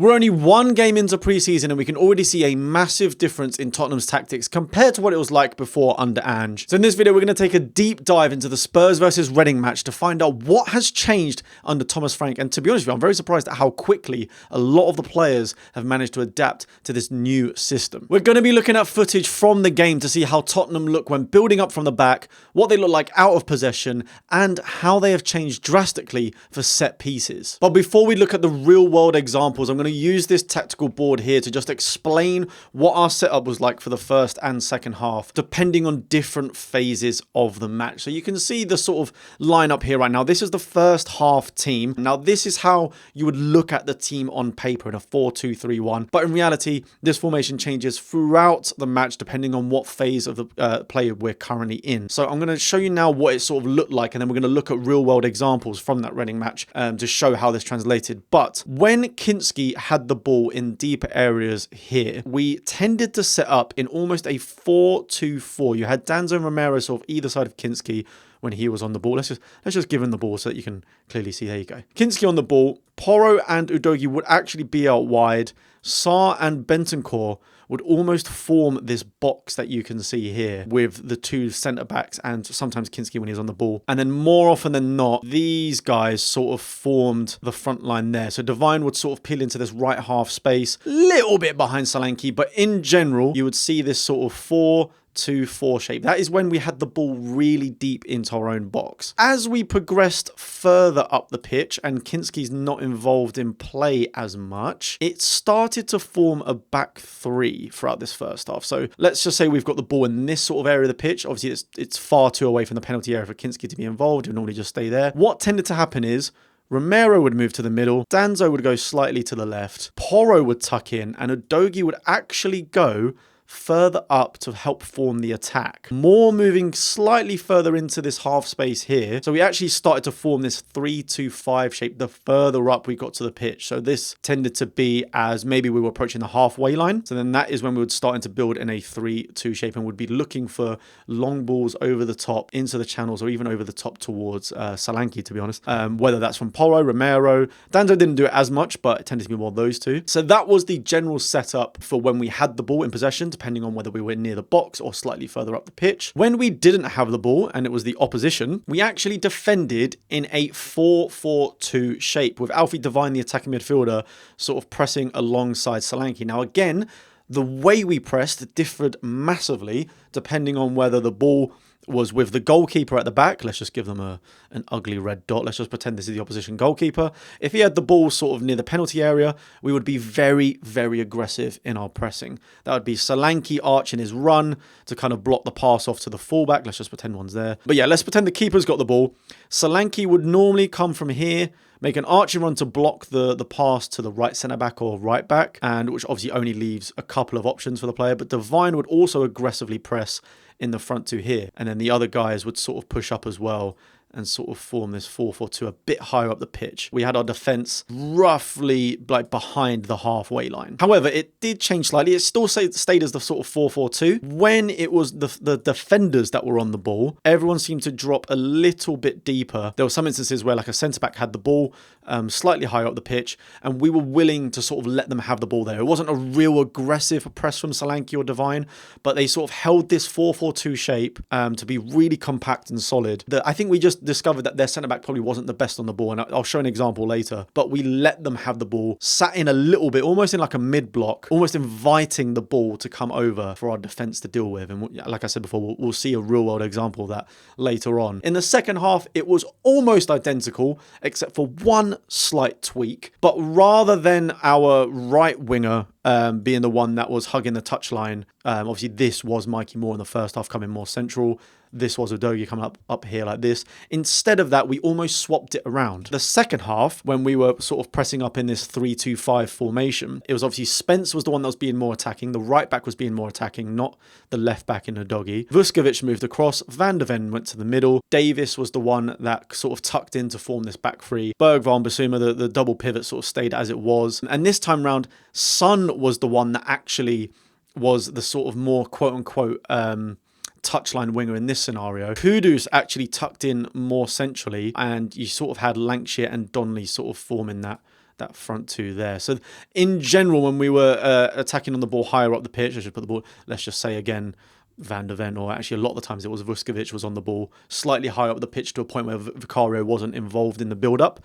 We're only one game into pre-season and we can already see a massive difference in Tottenham's tactics compared to what it was like before under Ange. So in this video, we're going to take a deep dive into the Spurs versus Reading match to find out what has changed under Thomas Frank. And to be honest with you, I'm very surprised at how quickly a lot of the players have managed to adapt to this new system. We're going to be looking at footage from the game to see how Tottenham look when building up from the back, what they look like out of possession, and how they have changed drastically for set pieces. But before we look at the real world examples, I'm going to use this tactical board here to just explain what our setup was like for the first and second half, depending on different phases of the match. So you can see the sort of lineup here right now. This is the first half team. Now, this is how you would look at the team on paper in a 4-2-3-1. But in reality, this formation changes throughout the match, depending on what phase of the play we're currently in. So I'm going to show you now what it sort of looked like, and then we're going to look at real world examples from that Reading match to show how this translated. But when Kinski had the ball in deeper areas here, we tended to set up in almost a 4-2-4. You had Danzo and Romero sort of either side of Kinski when he was on the ball. Let's just give him the ball so that you can clearly see. There you go. Kinski on the ball. Porro and Udogie would actually be out wide. Sarr and Bentancur would almost form this box that you can see here with the two centre-backs and sometimes Kinski when he's on the ball. And then more often than not, these guys sort of formed the front line there. So Devine would sort of peel into this right half space, little bit behind Solanke, but in general, you would see this sort of 4-2-4 shape. That is when we had the ball really deep into our own box. As we progressed further up the pitch and Kinski's not involved in play as much, it started to form a back three throughout this first half. So let's just say we've got the ball in this sort of area of the pitch. Obviously, it's far too away from the penalty area for Kinski to be involved. He would normally just stay there. What tended to happen is Romero would move to the middle, Danzo would go slightly to the left, Porro would tuck in, and Udogie would actually go further up to help form the attack. More moving slightly further into this half space here. So we actually started to form this 3-2-5 shape the further up we got to the pitch. So this tended to be as maybe we were approaching the halfway line. So then that is when we would start to build in a 3-2 shape and would be looking for long balls over the top into the channels or even over the top towards Solanke, to be honest. Whether that's from Porro, Romero. Danzo didn't do it as much, but it tended to be more those two. So that was the general setup for when we had the ball in possession, depending on whether we were near the box or slightly further up the pitch. When we didn't have the ball and it was the opposition, we actually defended in a 4-4-2 shape with Alfie Devine, the attacking midfielder, sort of pressing alongside Solanke. Now again, the way we pressed differed massively depending on whether the ball was with the goalkeeper at the back. Let's just give them an ugly red dot. Let's just pretend this is the opposition goalkeeper. If he had the ball sort of near the penalty area, we would be very, very aggressive in our pressing. That would be Solanke arching his run to kind of block the pass off to the fullback. Let's just pretend one's there. But yeah, let's pretend the keeper's got the ball. Solanke would normally come from here, make an arching run to block the pass to the right centre-back or right-back, and which obviously only leaves a couple of options for the player. But Devine would also aggressively press in the front two here. And then the other guys would sort of push up as well and sort of form this 4-4-2 a bit higher up the pitch. We had our defence roughly like behind the halfway line. However, it did change slightly. It still stayed as the sort of 4-4-2. When it was the defenders that were on the ball, everyone seemed to drop a little bit deeper. There were some instances where like a centre-back had the ball slightly higher up the pitch, and we were willing to sort of let them have the ball there. It wasn't a real aggressive press from Solanke or Devine, but they sort of held this 4-4-2 shape to be really compact and solid. I think we just discovered that their centre-back probably wasn't the best on the ball, and I'll show an example later, but we let them have the ball, sat in a little bit, almost in like a mid-block, almost inviting the ball to come over for our defence to deal with. And like I said before, we'll see a real-world example of that later on. In the second half, it was almost identical, except for one slight tweak, but rather than our right winger being the one that was hugging the touchline, obviously this was Mikey Moore in the first half coming more central. This was Udogie coming up here like this. Instead of that, we almost swapped it around. The second half, when we were sort of pressing up in this 3-2-5 formation, it was obviously Spence was the one that was being more attacking. The right back was being more attacking, not the left back in Udogie. Vuskovic moved across. Van de Ven went to the middle. Davis was the one that sort of tucked in to form this back three. Bergvall, Basuma, the double pivot sort of stayed as it was. And this time round, Son was the one that actually was the sort of more quote-unquote touchline winger in this scenario. Kudus actually tucked in more centrally, and you sort of had Lancashire and Donnelly sort of forming that that front two there. So in general, when we were attacking on the ball higher up the pitch, I should put the ball, let's just say again, Van der Ven, or actually a lot of the times it was Vuskovic was on the ball, slightly higher up the pitch to a point where Vicario wasn't involved in the build-up.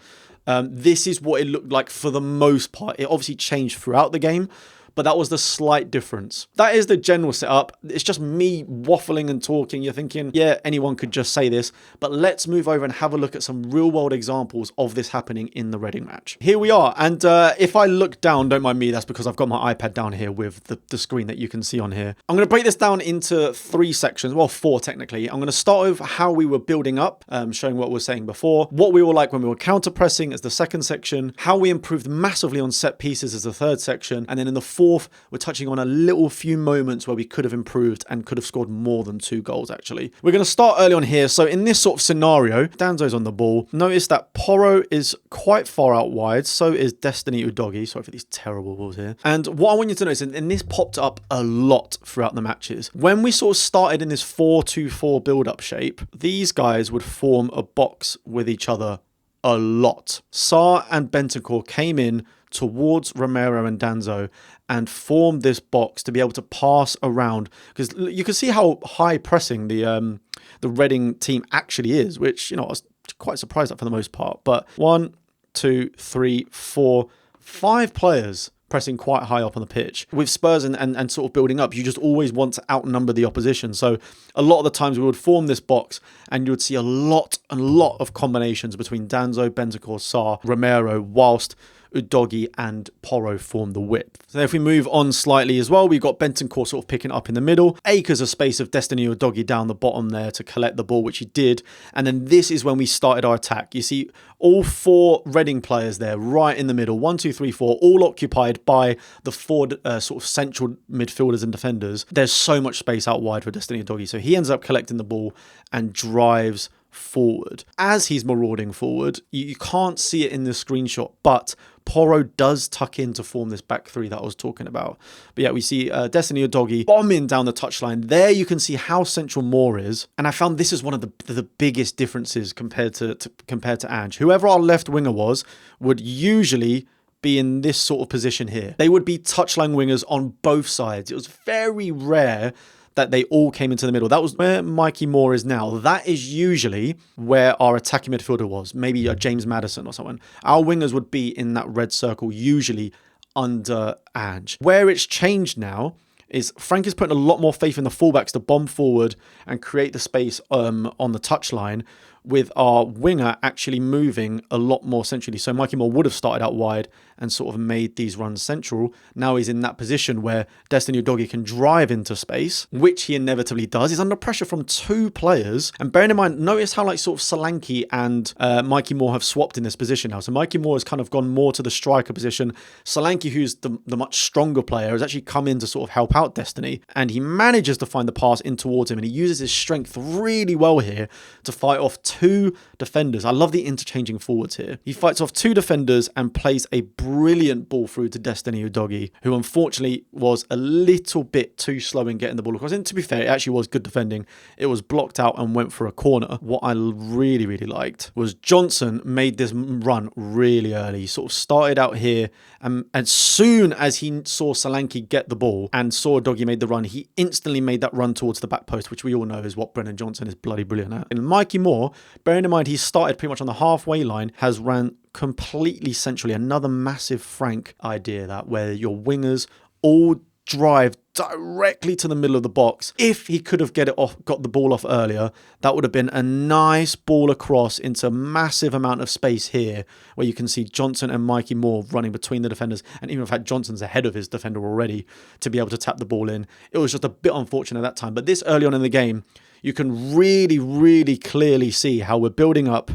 This is what it looked like for the most part. It obviously changed throughout the game, but that was the slight difference. That is the general setup. It's just me waffling and talking. You're thinking, yeah, anyone could just say this, but let's move over and have a look at some real world examples of this happening in the Reading match. Here we are. And if I look down, don't mind me, that's because I've got my iPad down here with the screen that you can see on here. I'm going to break this down into 3 sections, well, 4 technically. I'm going to start with how we were building up, showing what we were saying before, what we were like when we were counter pressing as the second section, how we improved massively on set pieces as the third section, and then in the fourth, we're touching on a little few moments where we could have improved and could have scored more than 2 goals, actually. We're going to start early on here. So in this sort of scenario, Danzo's on the ball. Notice that Porro is quite far out wide. So is Destiny Udogie. Sorry for these terrible balls here. And what I want you to notice, and this popped up a lot throughout the matches, when we sort of started in this 4-2-4 build-up shape, these guys would form a box with each other a lot. Sarr and Bentancur came in towards Romero and Danzo and formed this box to be able to pass around, because you can see how high pressing the Reading team actually is, which, you know, I was quite surprised at for the most part. But 1, 2, 3, 4, 5 players pressing quite high up on the pitch. With Spurs and sort of building up, you just always want to outnumber the opposition. So a lot of the times we would form this box and you would see a lot of combinations between Danzo, Bentancur, Sarr, Romero, whilst Udogie and Porro form the width. So if we move on slightly as well, we've got Bentancur sort of picking up in the middle. Acres of space of Destiny Udogie down the bottom there to collect the ball, which he did. And then this is when we started our attack. You see all 4 Reading players there right in the middle. 1, 2, 3, 4, all occupied by the 4 sort of central midfielders and defenders. There's so much space out wide for Destiny Udogie. So he ends up collecting the ball and drives forward. As he's marauding forward, you can't see it in the screenshot, but Porro does tuck in to form this back 3 that I was talking about. But yeah, we see Destiny Udogie bombing down the touchline. There you can see how central Moore is. And I found this is one of the biggest differences compared to Ange. Whoever our left winger was would usually be in this sort of position here. They would be touchline wingers on both sides. It was very rare that they all came into the middle. That was where Mikey Moore is now. That is usually where our attacking midfielder was. Maybe a James Maddison or someone. Our wingers would be in that red circle, usually under Ange. Where it's changed now is Frank is putting a lot more faith in the fullbacks to bomb forward and create the space on the touchline, with our winger actually moving a lot more centrally. So Mikey Moore would have started out wide and sort of made these runs central. Now he's in that position where Destiny Udogie can drive into space, which he inevitably does. He's under pressure from 2 players. And bearing in mind, notice how like sort of Solanke and Mikey Moore have swapped in this position now. So Mikey Moore has kind of gone more to the striker position. Solanke, who's the much stronger player, has actually come in to sort of help out Destiny. And he manages to find the pass in towards him. And he uses his strength really well here to fight off 2 defenders. I love the interchanging forwards here. He fights off 2 defenders and plays a brilliant ball through to Destiny Udogie, who unfortunately was a little bit too slow in getting the ball across. And to be fair, it actually was good defending. It was blocked out and went for a corner. What I really liked was Johnson made this run really early. He sort of started out here, and as soon as he saw Solanke get the ball and saw Udogie made the run, he instantly made that run towards the back post, which we all know is what Brennan Johnson is bloody brilliant at. And Mikey Moore, bearing in mind he started pretty much on the halfway line, has ran completely centrally. Another massive Frank idea, that where your wingers all drive directly to the middle of the box. If he could have got the ball off earlier, that would have been a nice ball across into a massive amount of space here, where you can see Johnson and Mikey Moore running between the defenders, and even in fact Johnson's ahead of his defender already to be able to tap the ball in. It was just a bit unfortunate at that time, but this early on in the game, you can really clearly see how we're building up.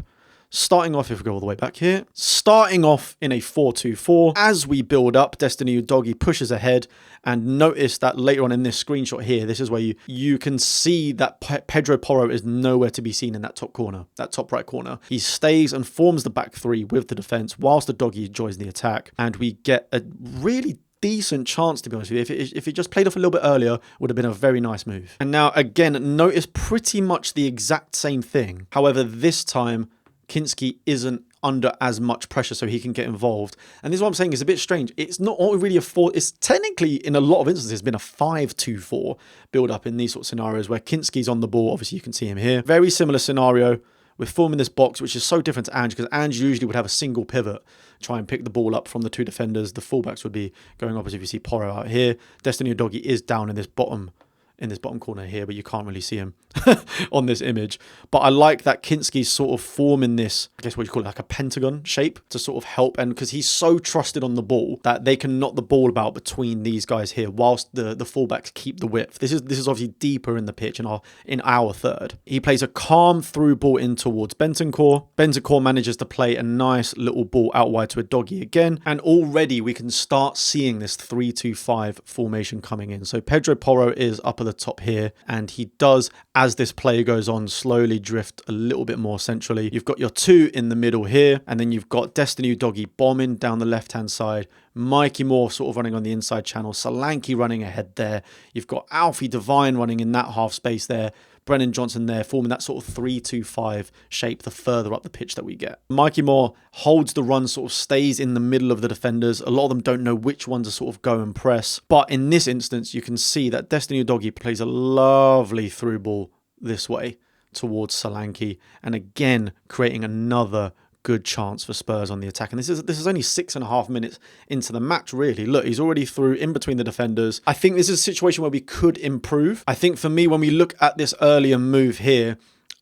Starting off, if we go all the way back here, starting off in a 4-2-4. As we build up, Destiny Udogie pushes ahead, and notice that later on in this screenshot here, this is where you can see that Pedro Porro is nowhere to be seen in that top corner, that top right corner. He stays and forms the back 3 with the defense whilst Udogie joins the attack, and we get a really decent chance, to be honest with you. If it just played off a little bit earlier, would have been a very nice move. And now again, notice pretty much the exact same thing. However, this time Kinski isn't under as much pressure so he can get involved. And this is what I'm saying is a bit strange. It's not really a 4. It's technically, in a lot of instances, been a 5-2-4 build-up in these sort of scenarios where Kinski's on the ball. Obviously, you can see him here. Very similar scenario. We're forming this box, which is so different to Ange, because Ange usually would have a single pivot, try and pick the ball up from the 2 defenders. The fullbacks would be going opposite. If you see Porro out here, Destiny Udogie is down in this bottom corner here, but you can't really see him on this image. But I like that Kinski's sort of forming this, I guess what you call it, like a pentagon shape to sort of help. And because he's so trusted on the ball that they can knock the ball about between these guys here whilst the fullbacks keep the width. This is obviously deeper in the pitch in our third. He plays a calm through ball in towards Bentancur. Bentancur manages to play a nice little ball out wide to Udogie again. And already we can start seeing this 3-2-5 formation coming in. So Pedro Porro is up at the top here, and he does, as this play goes on, slowly drift a little bit more centrally. You've got your 2 in the middle here, and then you've got Destiny Udogie bombing down the left-hand side, Mikey Moore sort of running on the inside channel, Solanke running ahead there. You've got Alfie Devine running in that half space there, Brennan Johnson there, forming that sort of 3-2-5 shape the further up the pitch that we get. Mikey Moore holds the run, sort of stays in the middle of the defenders. A lot of them don't know which one to sort of go and press. But in this instance, you can see that Destiny Udogie plays a lovely through ball this way towards Solanke, and again creating another good chance for Spurs on the attack. And this is only 6.5 minutes into the match, really. Look, he's already through in between the defenders. I think this is a situation where we could improve. I think for me, when we look at this earlier move here,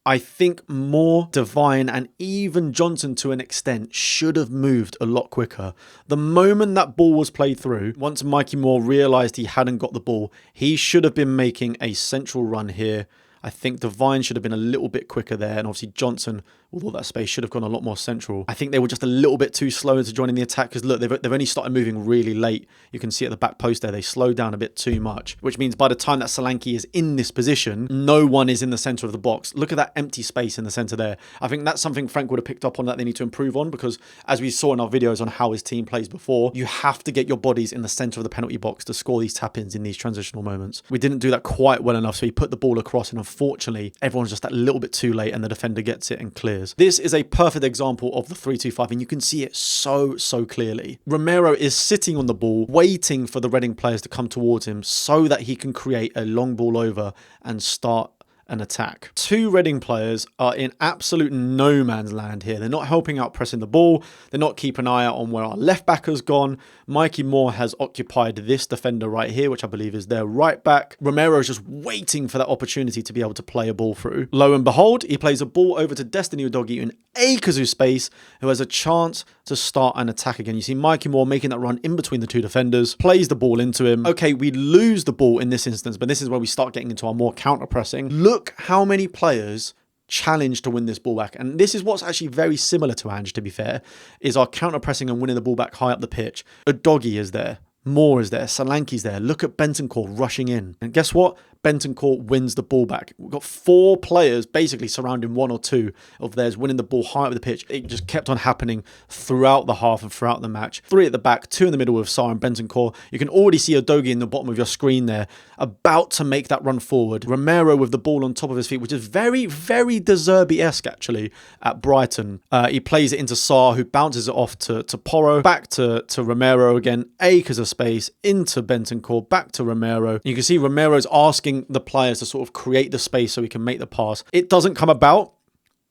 I think Moore, Devine, and even Johnson to an extent should have moved a lot quicker. The moment that ball was played through, once Mikey Moore realised he hadn't got the ball, he should have been making a central run here. I think Devine should have been a little bit quicker there, and obviously Johnson, although that space should have gone a lot more central. I think they were just a little bit too slow into joining the attack, because look, they've only started moving really late. You can see at the back post there, they slowed down a bit too much, which means by the time that Solanke is in this position, no one is in the centre of the box. Look at that empty space in the centre there. I think that's something Frank would have picked up on that they need to improve on, because as we saw in our videos on how his team plays before, you have to get your bodies in the centre of the penalty box to score these tap-ins in these transitional moments. We didn't do that quite well enough, so he put the ball across, and unfortunately, everyone's just that little bit too late, and the defender gets it and clears. This is a perfect example of the 3-2-5, and you can see it so clearly. Romero is sitting on the ball, waiting for the Reading players to come towards him so that he can create a long ball over and start an attack. 2 Reading players are in absolute no man's land here. They're not helping out pressing the ball. They're not keeping an eye out on where our left back has gone. Mikey Moore has occupied this defender right here, which I believe is their right back. Romero is just waiting for that opportunity to be able to play a ball through. Lo and behold, he plays a ball over to Destiny Udogie in acres of space, who has a chance to start an attack again. You see Mikey Moore making that run in between the 2 defenders, plays the ball into him. Okay, we lose the ball in this instance, but this is where we start getting into our more counter-pressing. Look how many players challenge to win this ball back. And this is what's actually very similar to Ange, to be fair, is our counter-pressing and winning the ball back high up the pitch. Udogie is there. Moore is there. Solanke's there. Look at Bentancur rushing in. And guess what? Bentancur wins the ball back. We've got 4 players basically surrounding 1 or 2 of theirs, winning the ball high up the pitch. It just kept on happening throughout the half and throughout the match. 3 at the back, 2 in the middle with Sarr and Bentancur. You can already see Udogie in the bottom of your screen there, about to make that run forward. Romero with the ball on top of his feet, which is very De Zerbi-esque actually at Brighton. He plays it into Sarr, who bounces it off to Porro, back to Romero again, acres of space, into Bentancur, back to Romero. You can see Romero's asking the players to sort of create the space so he can make the pass. It doesn't come about,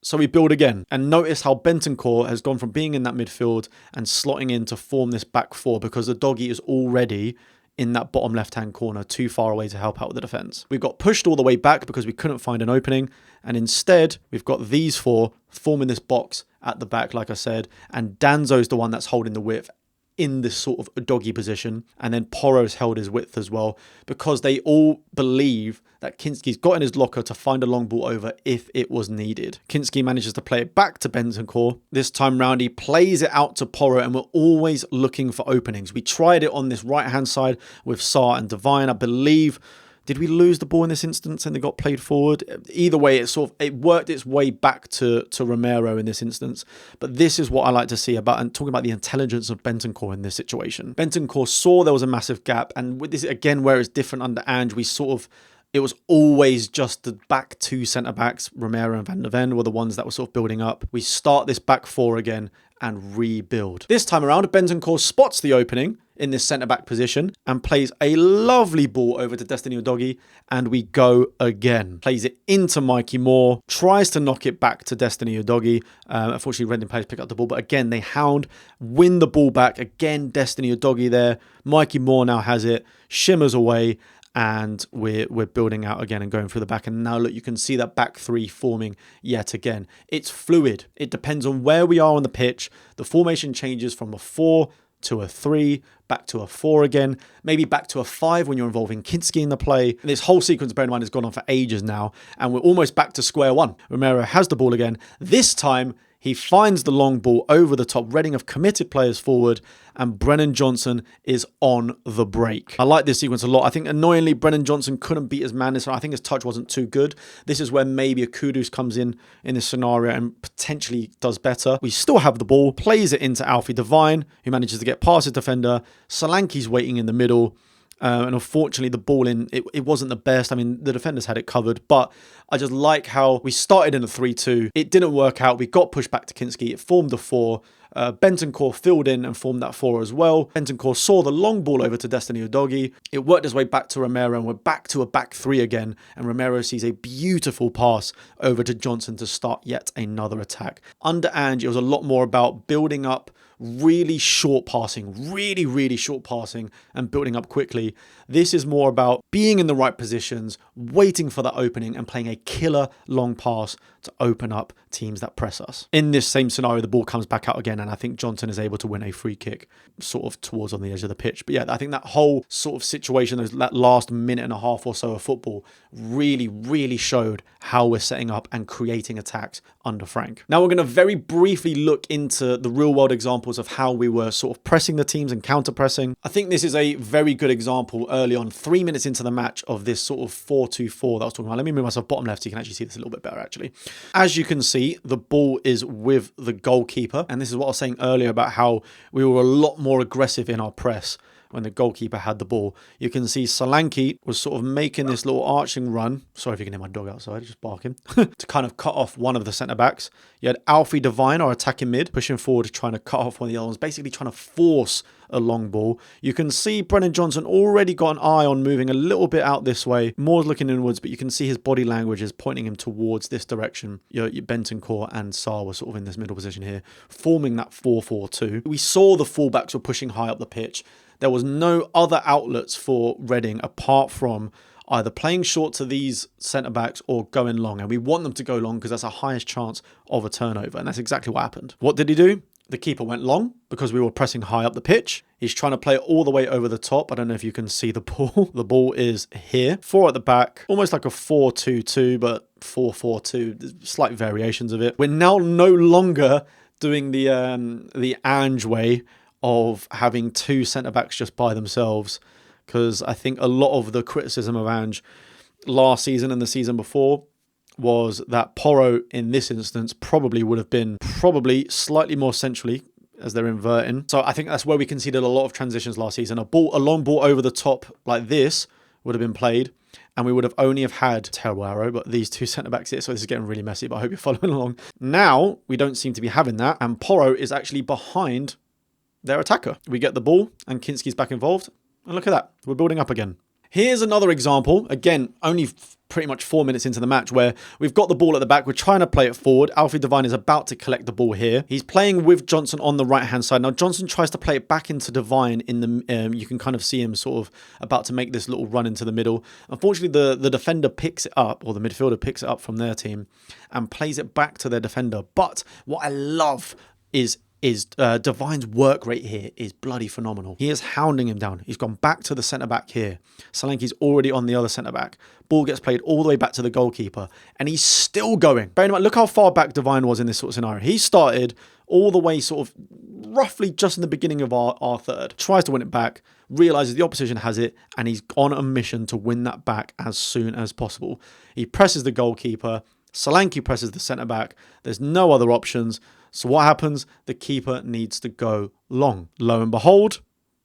so we build again. And notice how Bentancur has gone from being in that midfield and slotting in to form this back 4, because Udogie is already in that bottom left-hand corner, too far away to help out with the defence. We've got pushed all the way back because we couldn't find an opening, and instead we've got these 4 forming this box at the back, like I said, and Danzo's the one that's holding the width in this sort of Udogie position, and then Porro's held his width as well, because they all believe that Kinski's got in his locker to find a long ball over if it was needed. Kinski manages to play it back to Bentancur. This time round, he plays it out to Porro, and we're always looking for openings. We tried it on this right-hand side with Sarr and Devine, I believe. Did we lose the ball in this instance and they got played forward? Either way, it worked its way back to Romero in this instance. But this is what I like to see about, and talking about the intelligence of Bentancur in this situation. Bentancur saw there was a massive gap, and with this again, where it's different under Ange, we sort of it was always just the back two centre-backs, Romero and Van der Ven, were the ones that were sort of building up. We start this back four again and rebuild. This time around, Bentancur spots the opening in this centre-back position and plays a lovely ball over to Destiny Udogie, and we go again. Plays it into Mikey Moore, tries to knock it back to Destiny Udogie. Unfortunately, Reading players pick up the ball, but again, they hound, win the ball back. Again, Destiny Udogie there. Mikey Moore now has it, shimmers away, and we're building out again and going through the back. And now look, you can see that back three forming yet again. It's fluid. It depends on where we are on the pitch. The formation changes from a 4 to a 3, back to a 4 again, maybe back to a 5 when you're involving Kinski in the play. And this whole sequence, bear in mind, has gone on for ages now, and we're almost back to square one. Romero has the ball again. This time, he finds the long ball over the top. Reading have committed players forward, and Brennan Johnson is on the break. I like this sequence a lot. I think, annoyingly, Brennan Johnson couldn't beat his man. I think his touch wasn't too good. This is where maybe a Kudus comes in this scenario and potentially does better. We still have the ball, plays it into Alfie Devine, who manages to get past his defender. Solanke's waiting in the middle. And unfortunately, the ball in, it wasn't the best. I mean, the defenders had it covered, but I just like how we started in a 3-2. It didn't work out. We got pushed back to Kinski. It formed a 4. Bentancur filled in and formed that 4 as well. Bentancur saw the long ball over to Destiny Udogie. It worked its way back to Romero, and we're back to a back 3 again. And Romero sees a beautiful pass over to Johnson to start yet another attack. Under Ange, it was a lot more about building up, really short passing, really short passing, and building up quickly. This is more about being in the right positions, waiting for that opening, and playing a killer long pass to open up teams that press us. In this same scenario, the ball comes back out again, and I think Johnson is able to win a free kick sort of towards on the edge of the pitch. But yeah, I think that whole sort of situation, that last minute and a half or so of football, really showed how we're setting up and creating attacks under Frank. Now we're going to very briefly look into the real world examples of how we were sort of pressing the teams and counter pressing. I think this is a very good example early on, 3 minutes into the match, of this sort of 4-2-4 that I was talking about. Let me move myself bottom left so you can actually see this a little bit better actually. As you can see, the ball is with the goalkeeper, and this is what I was saying earlier about how we were a lot more aggressive in our press when the goalkeeper had the ball. You can see Solanke was sort of making this little arching run. Sorry if you can hear my dog outside, just barking. To kind of cut off one of the centre-backs. You had Alfie Devine, our attacking mid, pushing forward, trying to cut off one of the other ones, basically trying to force a long ball. You can see Brennan Johnson already got an eye on moving a little bit out this way. Moore's looking inwards, but you can see his body language is pointing him towards this direction. Your Bentancur and Sarr were sort of in this middle position here, forming that 4-4-2. We saw the fullbacks were pushing high up the pitch. There was no other outlets for Reading apart from either playing short to these centre-backs or going long. And we want them to go long because that's our highest chance of a turnover. And that's exactly what happened. What did he do? The keeper went long because we were pressing high up the pitch. He's trying to play it all the way over the top. I don't know if you can see the ball. The ball is here. 4 at the back. Almost like a 4-2-2, but 4-4-2. Slight variations of it. We're now no longer doing the Ange way of having 2 centre-backs just by themselves, because I think a lot of the criticism of Ange last season and the season before was that Porro in this instance probably would have been slightly more centrally as they're inverting. So I think that's where we conceded a lot of transitions last season. A long ball over the top like this would have been played, and we would have only have had, terrible arrow, but these 2 centre-backs here, so this is getting really messy, but I hope you're following along. Now, we don't seem to be having that, and Porro is actually behind their attacker. We get the ball, and Kinski's back involved, and look at that, we're building up again. Here's another example, again, only pretty much 4 minutes into the match, where we've got the ball at the back, we're trying to play it forward. Alfie Devine is about to collect the ball here. He's playing with Johnson on the right-hand side. Now, Johnson tries to play it back into Devine in the, you can kind of see him sort of about to make this little run into the middle. Unfortunately, the defender picks it up, or the midfielder picks it up from their team, and plays it back to their defender. But what I love is Devine's work rate here is bloody phenomenal. He is hounding him down. He's gone back to the centre-back here. Solanke's already on the other centre-back. Ball gets played all the way back to the goalkeeper, and he's still going. Bear in mind, look how far back Devine was in this sort of scenario. He started all the way sort of roughly just in the beginning of our third. Tries to win it back, realises the opposition has it, and he's on a mission to win that back as soon as possible. He presses the goalkeeper. Solanke presses the centre-back. There's no other options. So what happens? The keeper needs to go long. Lo and behold,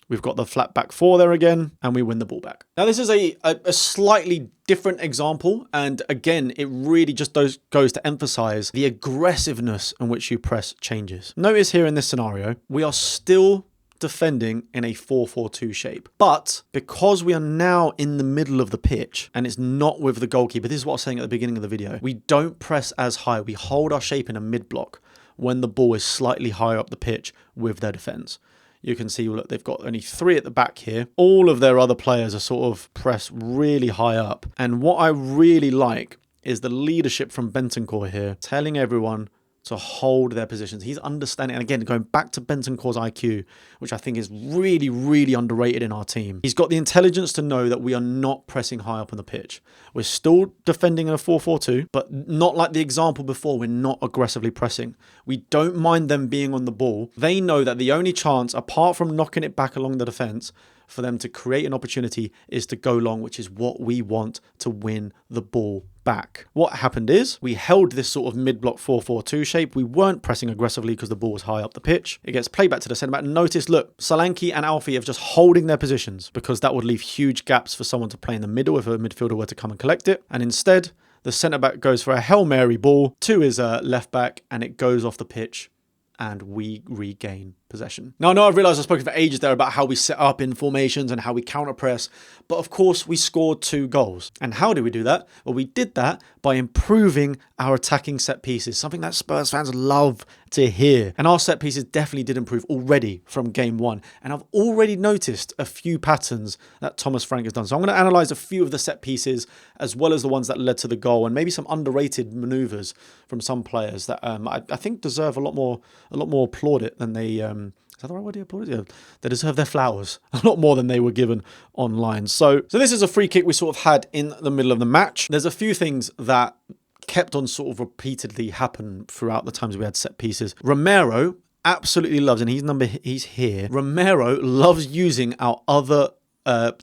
We've got the flat back four there again, and we win the ball back. Now, this is a slightly different example, and again, it really just goes to emphasize the aggressiveness in which you press changes. Notice here in this scenario, we are still defending in a 4-4-2 shape. But because we are now in the middle of the pitch and it's not with the goalkeeper, this is what I was saying at the beginning of the video, we don't press as high. We hold our shape in a mid-block when the ball is slightly higher up the pitch with their defense. You can see, look, they've got only 3 at the back here. All of their other players are sort of pressed really high up. And what I really like is the leadership from Bentancur here, telling everyone to hold their positions. He's understanding, and again, going back to Bentancur's IQ, which I think is really, really underrated in our team. He's got the intelligence to know that we are not pressing high up on the pitch. We're still defending in a 4-4-2, but not like the example before. We're not aggressively pressing. We don't mind them being on the ball. They know that the only chance, apart from knocking it back along the defense, for them to create an opportunity is to go long, which is what we want to win the ball back. What happened is we held this sort of mid-block 4-4-2 shape. We weren't pressing aggressively because the ball was high up the pitch. It gets played back to the centre-back. Notice, look, Solanke and Alfie are just holding their positions because that would leave huge gaps for someone to play in the middle if a midfielder were to come and collect it. And instead, the centre-back goes for a Hail Mary ball to his left-back, and it goes off the pitch and we regain possession. Now, I know I've realised I've spoken for ages there about how we set up in formations and how we counter-press, but of course we scored 2 goals. And how did we do that? Well, we did that by improving our attacking set pieces, something that Spurs fans love to hear. And our set pieces definitely did improve already from game 1. And I've already noticed a few patterns that Thomas Frank has done. So I'm going to analyse a few of the set pieces as well as the ones that led to the goal, and maybe some underrated manoeuvres from some players that I think deserve a lot more plaudit than they is that the right word? Applauded? Yeah. They deserve their flowers a lot more than they were given online. So this is a free kick we sort of had in the middle of the match. There's a few things that kept on sort of repeatedly happen throughout the times we had set pieces. Romero absolutely loves, and he's here. Romero loves using our other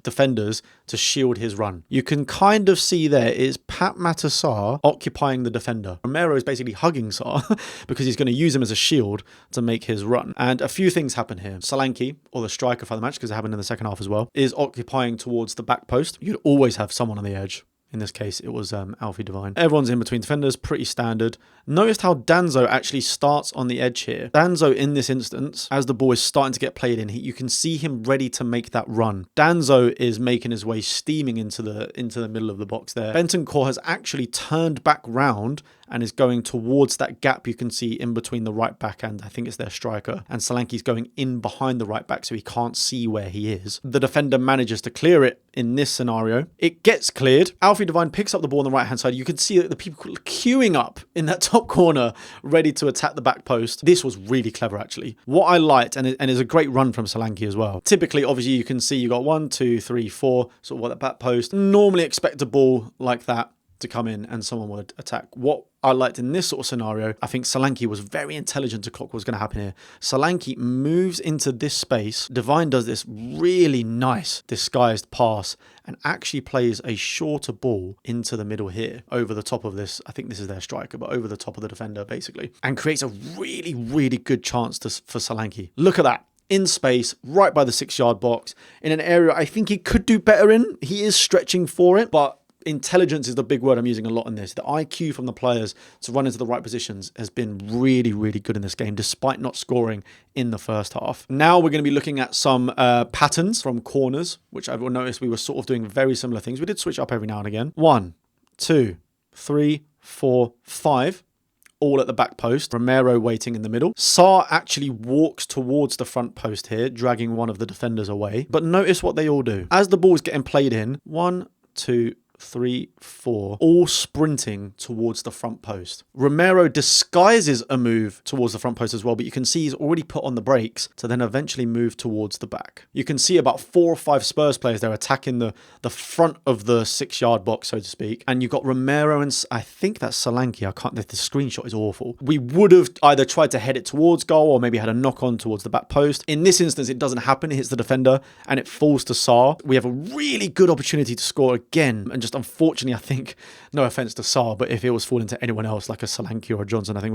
defenders to shield his run. You can kind of see there is Pat Matasar occupying the defender. Romero is basically hugging Sarr because he's going to use him as a shield to make his run. And a few things happen here. Solanke, or the striker for the match, because it happened in the second half as well, is occupying towards the back post. You'd always have someone on the edge. In this case, it was Alfie Devine. Everyone's in between defenders, pretty standard. Noticed how Danzo actually starts on the edge here. Danzo, in this instance, as the ball is starting to get played in, you can see him ready to make that run. Danzo is making his way steaming into the middle of the box there. Bentancur has actually turned back round and is going towards that gap you can see in between the right back and I think it's their striker. And Solanke's going in behind the right back so he can't see where he is. The defender manages to clear it in this scenario. It gets cleared. Alfie Devine picks up the ball on the right hand side. You can see that the people queuing up in that top corner ready to attack the back post. This was really clever actually. What I liked, and is a great run from Solanke as well. Typically, obviously you can see you got 1, 2, 3, 4 sort of at the back post. Normally expect a ball like that to come in and someone would attack. What I liked in this sort of scenario, I think Solanke was very intelligent to clock what was going to happen here. Solanke moves into this space. Devine does this really nice disguised pass and actually plays a shorter ball into the middle here over the top of this. I think this is their striker, but over the top of the defender basically, and creates a really, really good chance for Solanke. Look at that. In space, right by the 6-yard box, in an area I think he could do better in. He is stretching for it, but intelligence is the big word I'm using a lot in this. The IQ from the players to run into the right positions has been really, really good in this game, despite not scoring in the first half. Now we're going to be looking at some patterns from corners, which I've noticed we were sort of doing very similar things. We did switch up every now and again. 1, 2, 3, 4, 5. All at the back post. Romero waiting in the middle. Sarr actually walks towards the front post here, dragging one of the defenders away. But notice what they all do. As the ball's getting played in, 1, 2, 3, 4, all sprinting towards the front post. Romero disguises a move towards the front post as well, but you can see he's already put on the brakes to then eventually move towards the back. You can see about 4 or 5 Spurs players there attacking the front of the 6-yard box, so to speak. And you've got Romero and I think that's Solanke. The screenshot is awful. We would have either tried to head it towards goal or maybe had a knock on towards the back post. In this instance, it doesn't happen. It hits the defender and it falls to Sarr. We have a really good opportunity to score again and just post. Unfortunately, I think, no offense to Sarr, but if it was falling to anyone else like a Solanke or a Johnson, I think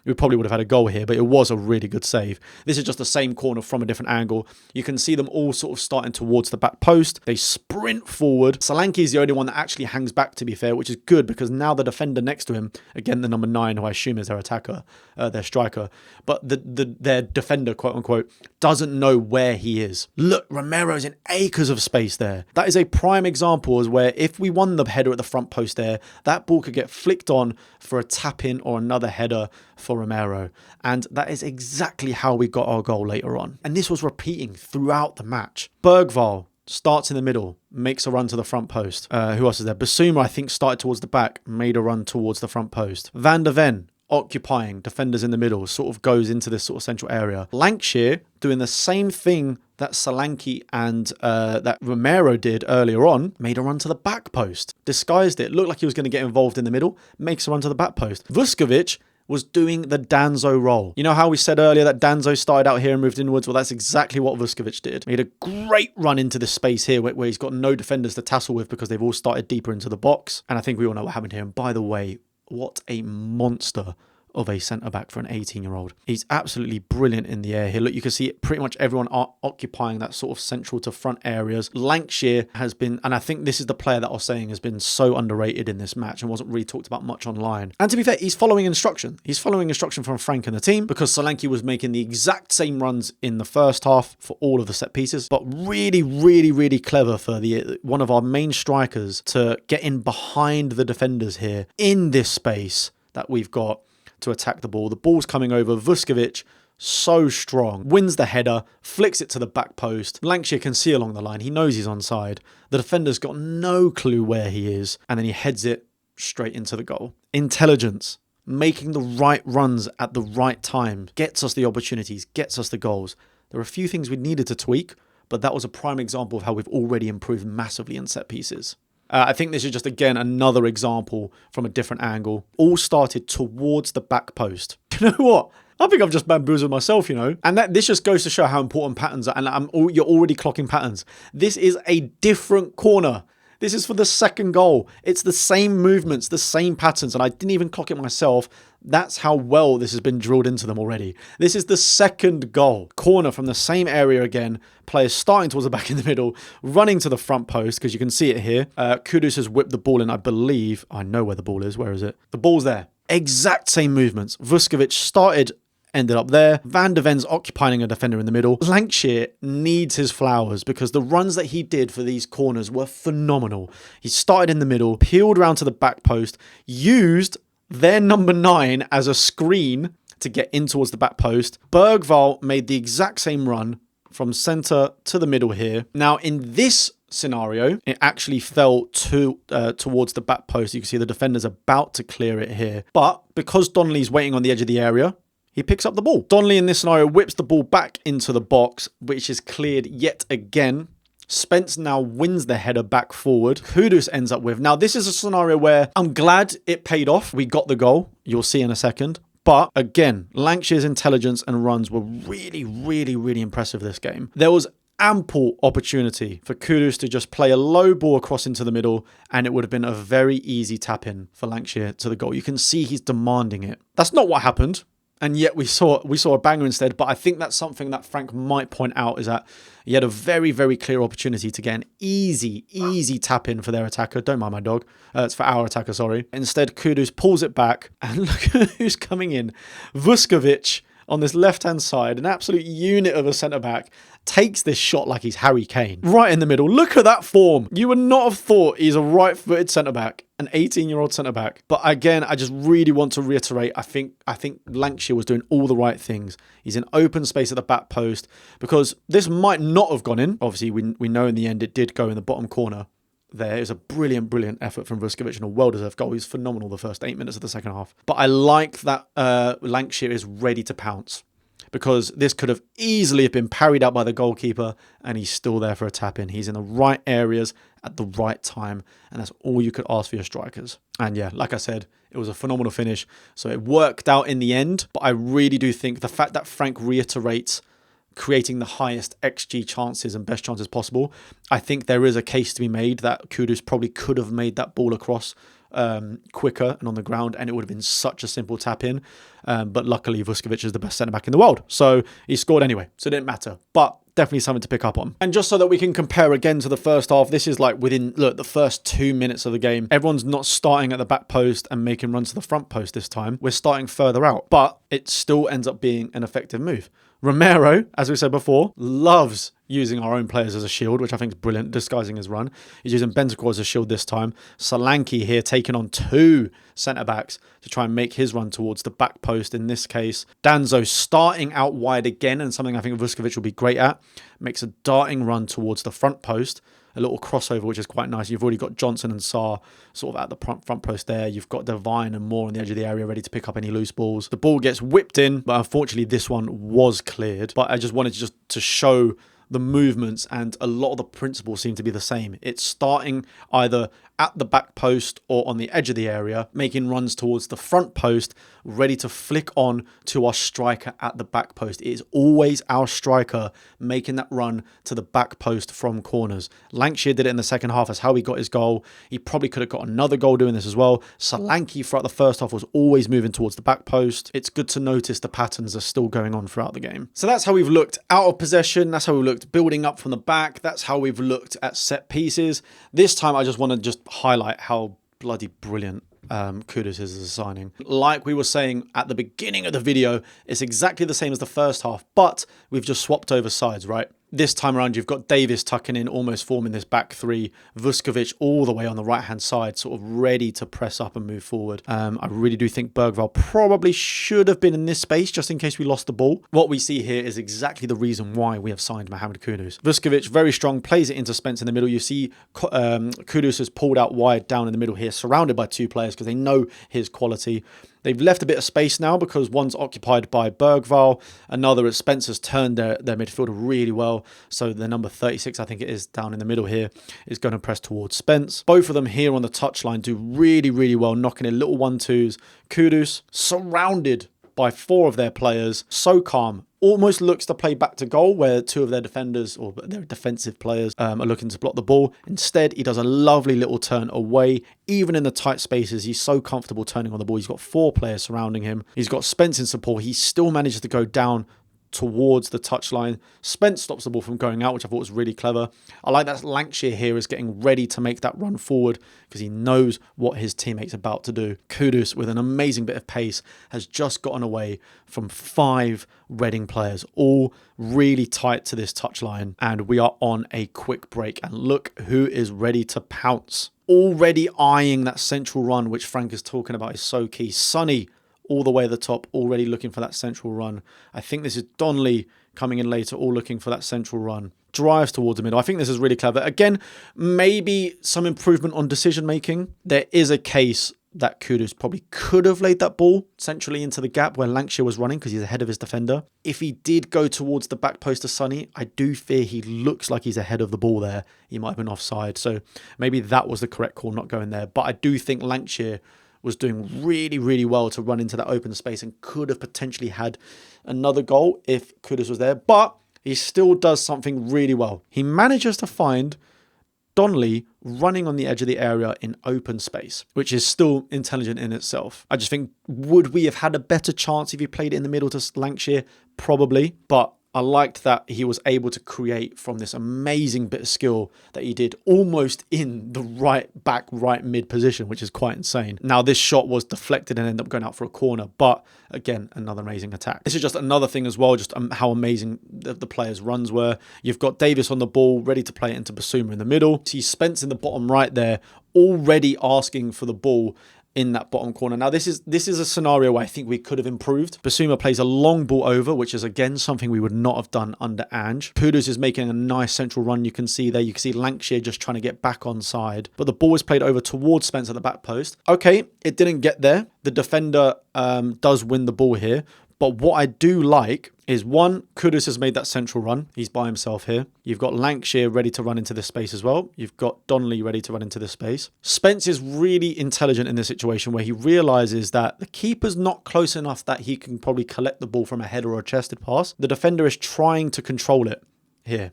we probably would have had a goal here, but it was a really good save. This is just the same corner from a different angle. You can see them all sort of starting towards the back post. They sprint forward. Solanke is the only one that actually hangs back, to be fair, which is good because now the defender next to him, again, the number 9, who I assume is their attacker, their striker, but their defender, quote unquote, doesn't know where he is. Look, Romero's in acres of space there. That is a prime example as where if we won the header at the front post there, that ball could get flicked on for a tap-in or another header for Romero. And that is exactly how we got our goal later on. And this was repeating throughout the match. Bergvall starts in the middle, makes a run to the front post. Who else is there? Basuma, I think, started towards the back, made a run towards the front post. Van der Ven, occupying, defenders in the middle, sort of goes into this sort of central area. Lancashire doing the same thing that Solanke and that Romero did earlier on, made a run to the back post. Disguised it, looked like he was going to get involved in the middle, makes a run to the back post. Vuskovic was doing the Danzo role. You know how we said earlier that Danzo started out here and moved inwards? Well, that's exactly what Vuskovic did. Made a great run into this space here where he's got no defenders to tassel with because they've all started deeper into the box. And I think we all know what happened here. And by the way, what a monster of a centre-back for an 18-year-old. He's absolutely brilliant in the air here. Look, you can see it, pretty much everyone occupying that sort of central to front areas. Lancashire has been, and I think this is the player that I was saying has been so underrated in this match and wasn't really talked about much online. And to be fair, he's following instruction. He's following instruction from Frank and the team because Solanke was making the exact same runs in the first half for all of the set pieces, but really, really, really clever for one of our main strikers to get in behind the defenders here in this space that we've got to attack the ball. The ball's coming over. Vuskovic, so strong, wins the header, flicks it to the back post. Lancashire can see along the line. He knows he's onside. The defender's got no clue where he is, and then he heads it straight into the goal. Intelligence, making the right runs at the right time, gets us the opportunities, gets us the goals. There are a few things we needed to tweak, but that was a prime example of how we've already improved massively in set pieces. I think this is just, again, another example from a different angle. All started towards the back post. You know what? I think I've just bamboozled myself, you know. And this just goes to show how important patterns are. And you're already clocking patterns. This is a different corner. This is for the second goal. It's the same movements, the same patterns. And I didn't even clock it myself. That's how well this has been drilled into them already. This is the second goal. Corner from the same area again. Players starting towards the back in the middle, running to the front post, because you can see it here. Kudus has whipped the ball in, I believe. I know where the ball is. Where is it? The ball's there. Exact same movements. Vuskovic started, ended up there. Van der Ven's occupying a defender in the middle. Lancashire needs his flowers because the runs that he did for these corners were phenomenal. He started in the middle, peeled around to the back post, used their number 9 as a screen to get in towards the back post. Bergvall made the exact same run from centre to the middle here. Now, in this scenario, it actually fell towards the back post. You can see the defender's about to clear it here. But because Donnelly's waiting on the edge of the area, he picks up the ball. Donnelly in this scenario whips the ball back into the box, which is cleared yet again. Spence now wins the header back forward. Kudus ends up with. Now, this is a scenario where I'm glad it paid off. We got the goal. You'll see in a second. But again, Lancashire's intelligence and runs were really, really, really impressive this game. There was ample opportunity for Kudus to just play a low ball across into the middle, and it would have been a very easy tap-in for Lancashire to the goal. You can see he's demanding it. That's not what happened. And yet we saw a banger instead. But I think that's something that Frank might point out, is that he had a very, very clear opportunity to get an easy tap in for their attacker. Don't mind my dog. It's for our attacker, sorry. Instead, Kudus pulls it back. And look at who's coming in. Vuskovic on this left-hand side, an absolute unit of a centre-back, takes this shot like he's Harry Kane. Right in the middle. Look at that form. You would not have thought he's a right-footed centre-back, an 18-year-old centre-back. But again, I just really want to reiterate, I think Lancashire was doing all the right things. He's in open space at the back post, because this might not have gone in. Obviously, we know in the end it did go in the bottom corner. There is a brilliant effort from Vuskovic and a well-deserved goal. He's phenomenal the first 8 minutes of the second half. But I like that Lancashire is ready to pounce, because this could have easily been parried out by the goalkeeper, and he's still there for a tap-in. He's in the right areas at the right time, and that's all you could ask for your strikers. And yeah, like I said, it was a phenomenal finish, so it worked out in the end. But I really do think the fact that Frank reiterates creating the highest XG chances and best chances possible. I think there is a case to be made that Kudus probably could have made that ball across quicker and on the ground, and it would have been such a simple tap in. But luckily, Vuskovic is the best centre-back in the world. So he scored anyway, so it didn't matter. But definitely something to pick up on. And just so that we can compare again to the first half, this is like within, look, the first 2 minutes of the game. Everyone's not starting at the back post and making runs to the front post this time. We're starting further out, but it still ends up being an effective move. Romero, as we said before, loves using our own players as a shield, which I think is brilliant, disguising his run. He's using Bentancur as a shield this time. Solanke here taking on 2 centre-backs to try and make his run towards the back post in this case. Danzo starting out wide again, and something I think Vuskovic will be great at. Makes a darting run towards the front post. A little crossover, which is quite nice. You've already got Johnson and Sarr sort of at the front post there. You've got Devine and Moore on the edge of the area ready to pick up any loose balls. The ball gets whipped in, but unfortunately this one was cleared. But I just wanted to show the movements, and a lot of the principles seem to be the same. It's starting either at the back post or on the edge of the area, making runs towards the front post, ready to flick on to our striker at the back post. It is always our striker making that run to the back post from corners. Lancashire did it in the second half. That's how he got his goal. He probably could have got another goal doing this as well. Solanke throughout the first half was always moving towards the back post. It's good to notice the patterns are still going on throughout the game. So that's how we've looked out of possession. That's how we looked building up from the back. That's how we've looked at set pieces. This time I just want to just highlight how bloody brilliant Kudus is as a signing. Like we were saying at the beginning of the video, it's exactly the same as the first half, but we've just swapped over sides, right? This time around, you've got Davis tucking in, almost forming this back three. Vuskovic all the way on the right-hand side, sort of ready to press up and move forward. I really do think Bergvall probably should have been in this space, just in case we lost the ball. What we see here is exactly the reason why we have signed Mohamed Kudus. Vuskovic, very strong, plays it into Spence in the middle. You see Kudus has pulled out wide down in the middle here, surrounded by 2 players because they know his quality. They've left a bit of space now because one's occupied by Bergvall. Another is Spencer's turned their midfielder really well. So the number 36, I think it is, down in the middle here, is going to press towards Spence. Both of them here on the touchline do really, really well, knocking in little 1-2s. Kudus surrounded by 4 of their players. So calm. Almost looks to play back to goal where 2 of their defenders or their defensive players are looking to block the ball. Instead, he does a lovely little turn away. Even in the tight spaces, he's so comfortable turning on the ball. He's got 4 players surrounding him. He's got Spence in support. He still manages to go down towards the touchline. Spence stops the ball from going out, which I thought was really clever. I like that Lancashire here is getting ready to make that run forward because he knows what his teammate's about to do. Kudus, with an amazing bit of pace, has just gotten away from 5 Reading players, all really tight to this touchline, and we are on a quick break. And look who is ready to pounce. Already eyeing that central run, which Frank is talking about, is so key. Sonny all the way at the top, already looking for that central run. I think this is Donnelly coming in later, all looking for that central run. Drives towards the middle. I think this is really clever. Again, maybe some improvement on decision making. There is a case that Kudus probably could have laid that ball centrally into the gap where Lancashire was running because he's ahead of his defender. If he did go towards the back post of Sonny, I do fear he looks like he's ahead of the ball there. He might have been offside. So maybe that was the correct call, not going there. But I do think Lancashire was doing really, really well to run into that open space and could have potentially had another goal if Kudus was there. But he still does something really well. He manages to find Donnelly running on the edge of the area in open space, which is still intelligent in itself. I just think, would we have had a better chance if he played it in the middle to Lancashire? Probably, but I liked that he was able to create from this amazing bit of skill that he did almost in the right back, right mid position, which is quite insane. Now, this shot was deflected and ended up going out for a corner, but again, another amazing attack. This is just another thing as well, just how amazing the players' runs were. You've got Davis on the ball, ready to play it into Basuma in the middle. See Spence in the bottom right there, already asking for the ball in that bottom corner. Now, this is a scenario where I think we could have improved. Basuma plays a long ball over, which is, again, something we would not have done under Ange. Kudus is making a nice central run. You can see there. You can see Lancashire just trying to get back on side. But the ball is played over towards Spence at the back post. Okay, it didn't get there. The defender does win the ball here. But what I do like is, one, Kudus has made that central run. He's by himself here. You've got Lancashire ready to run into this space as well. You've got Donnelly ready to run into this space. Spence is really intelligent in this situation where he realizes that the keeper's not close enough that he can probably collect the ball from a header or a chested pass. The defender is trying to control it here,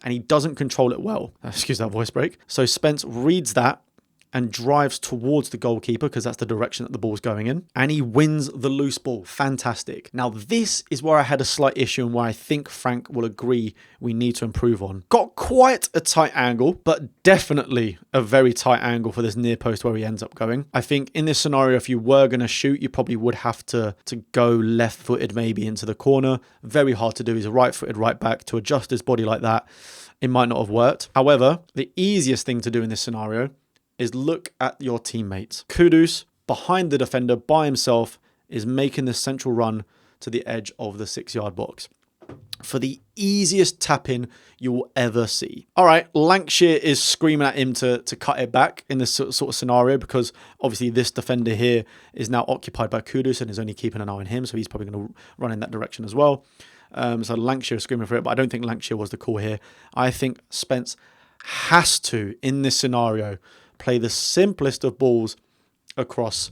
and he doesn't control it well. Excuse that voice break. So Spence reads that and drives towards the goalkeeper because that's the direction that the ball's going in. And he wins the loose ball. Fantastic. Now, this is where I had a slight issue and where I think Frank will agree we need to improve on. Got quite a tight angle, but definitely a very tight angle for this near post where he ends up going. I think in this scenario, if you were going to shoot, you probably would have to go left-footed maybe into the corner. Very hard to do. He's a right-footed right back. To adjust his body like that, it might not have worked. However, the easiest thing to do in this scenario is look at your teammates. Kudus, behind the defender by himself, is making this central run to the edge of the 6-yard box for the easiest tap-in you will ever see. All right, Lancashire is screaming at him to cut it back in this sort of scenario because obviously this defender here is now occupied by Kudus and is only keeping an eye on him, so he's probably going to run in that direction as well. So Lancashire is screaming for it, but I don't think Lancashire was the call here. I think Spence has to, in this scenario, play the simplest of balls across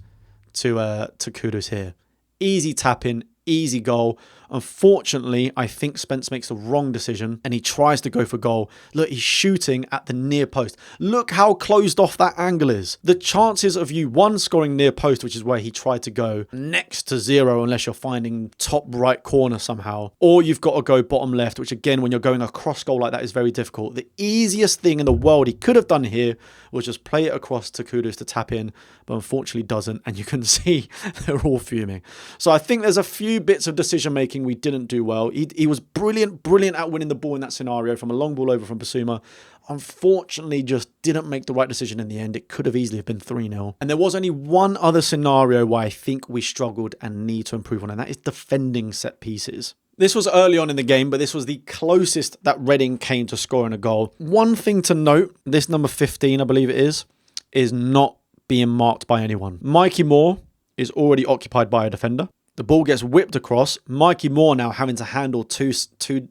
to Kudus here. Easy tap-in, easy goal. Unfortunately, I think Spence makes the wrong decision and he tries to go for goal. Look, he's shooting at the near post. Look how closed off that angle is. The chances of you, one, scoring near post, which is where he tried to go, next to zero unless you're finding top right corner somehow, or you've got to go bottom left, which again, when you're going across goal like that is very difficult. The easiest thing in the world he could have done here was just play it across to Kudus to tap in, but unfortunately doesn't, and you can see they're all fuming. So I think there's a few bits of decision making we didn't do well. He was brilliant at winning the ball in that scenario from a long ball over from Basuma. Unfortunately, just didn't make the right decision in the end. It could have easily been 3-0. And there was only one other scenario where I think we struggled and need to improve on, and that is defending set pieces. This was early on in the game, but this was the closest that Reading came to scoring a goal. One thing to note, this number 15, I believe it is not being marked by anyone. Mikey Moore is already occupied by a defender. The ball gets whipped across. Mikey Moore now having to handle two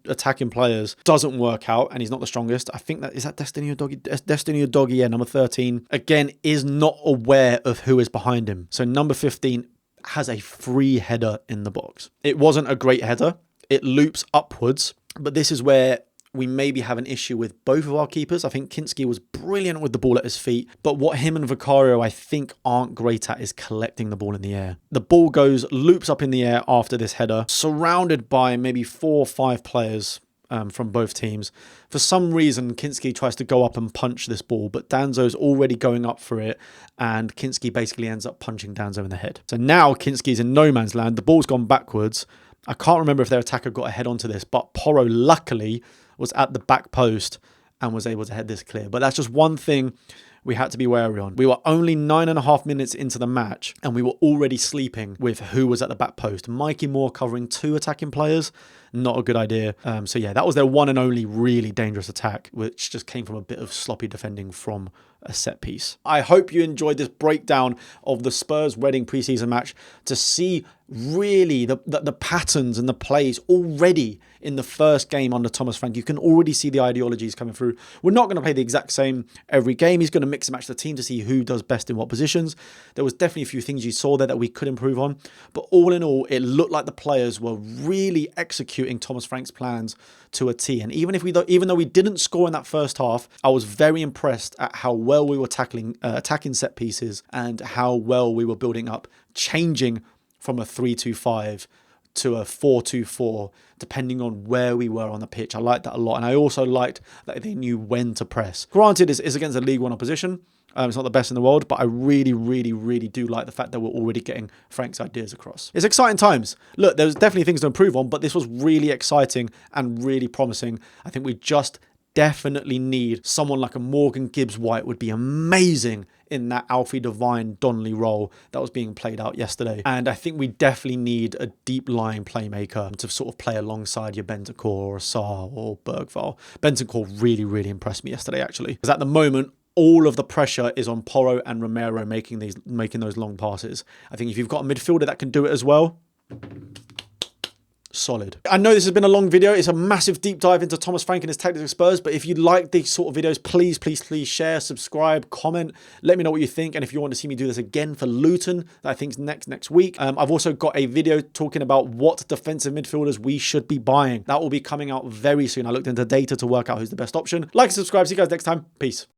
attacking players doesn't work out, and he's not the strongest. I think that is that Destiny or Doggy. Destiny or Doggy, yeah, number 13. Again, is not aware of who is behind him. So number 15 has a free header in the box. It wasn't a great header. It loops upwards, but this is where we maybe have an issue with both of our keepers. I think Kinski was brilliant with the ball at his feet, but what him and Vicario, I think, aren't great at is collecting the ball in the air. The ball loops up in the air after this header, surrounded by maybe 4 or 5 players from both teams. For some reason, Kinski tries to go up and punch this ball, but Danzo's already going up for it, and Kinski basically ends up punching Danzo in the head. So now Kinski's in no man's land. The ball's gone backwards. I can't remember if their attacker got a head onto this, but Porro luckily was at the back post and was able to head this clear. But that's just one thing we had to be wary on. We were only 9.5 minutes into the match and we were already sleeping with who was at the back post. Mikey Moore covering 2 attacking players, not a good idea. So yeah, that was their one and only really dangerous attack, which just came from a bit of sloppy defending from a set piece. I hope you enjoyed this breakdown of the Spurs-Reading preseason match to see really the patterns and the plays already in the first game under Thomas Frank. You can already see the ideologies coming through. We're not going to play the exact same every game. He's going to mix and match the team to see who does best in what positions. There was definitely a few things you saw there that we could improve on, but all in all, it looked like the players were really executing Thomas Frank's plans to a T. And even though we didn't score in that first half, I was very impressed at how well we were attacking set pieces and how well we were building up, changing from a 3-2-5 to a 4-2-4, depending on where we were on the pitch. I liked that a lot. And I also liked that they knew when to press. Granted, it's against a League One opposition. It's not the best in the world, but I really, really, really do like the fact that we're already getting Frank's ideas across. It's exciting times. Look, there's definitely things to improve on, but this was really exciting and really promising. I think we just definitely need someone like a Morgan Gibbs-White would be amazing in that Alfie Devine Donnelly role that was being played out yesterday. And I think we definitely need a deep-lying playmaker to sort of play alongside your Bentancur or Sarr or Bergvall. Bentancur really, really impressed me yesterday, actually. Because at the moment, all of the pressure is on Porro and Romero making those long passes. I think if you've got a midfielder that can do it as well, solid. I know this has been a long video. It's a massive deep dive into Thomas Frank and his tactics at Spurs, but if you like these sort of videos, please share, subscribe, comment, let me know what you think. And if you want to see me do this again for Luton, that I think is next week. I've also got a video talking about what defensive midfielders we should be buying. That will be coming out very soon. I looked into data to work out who's the best option. Like and subscribe. See you guys next time. Peace.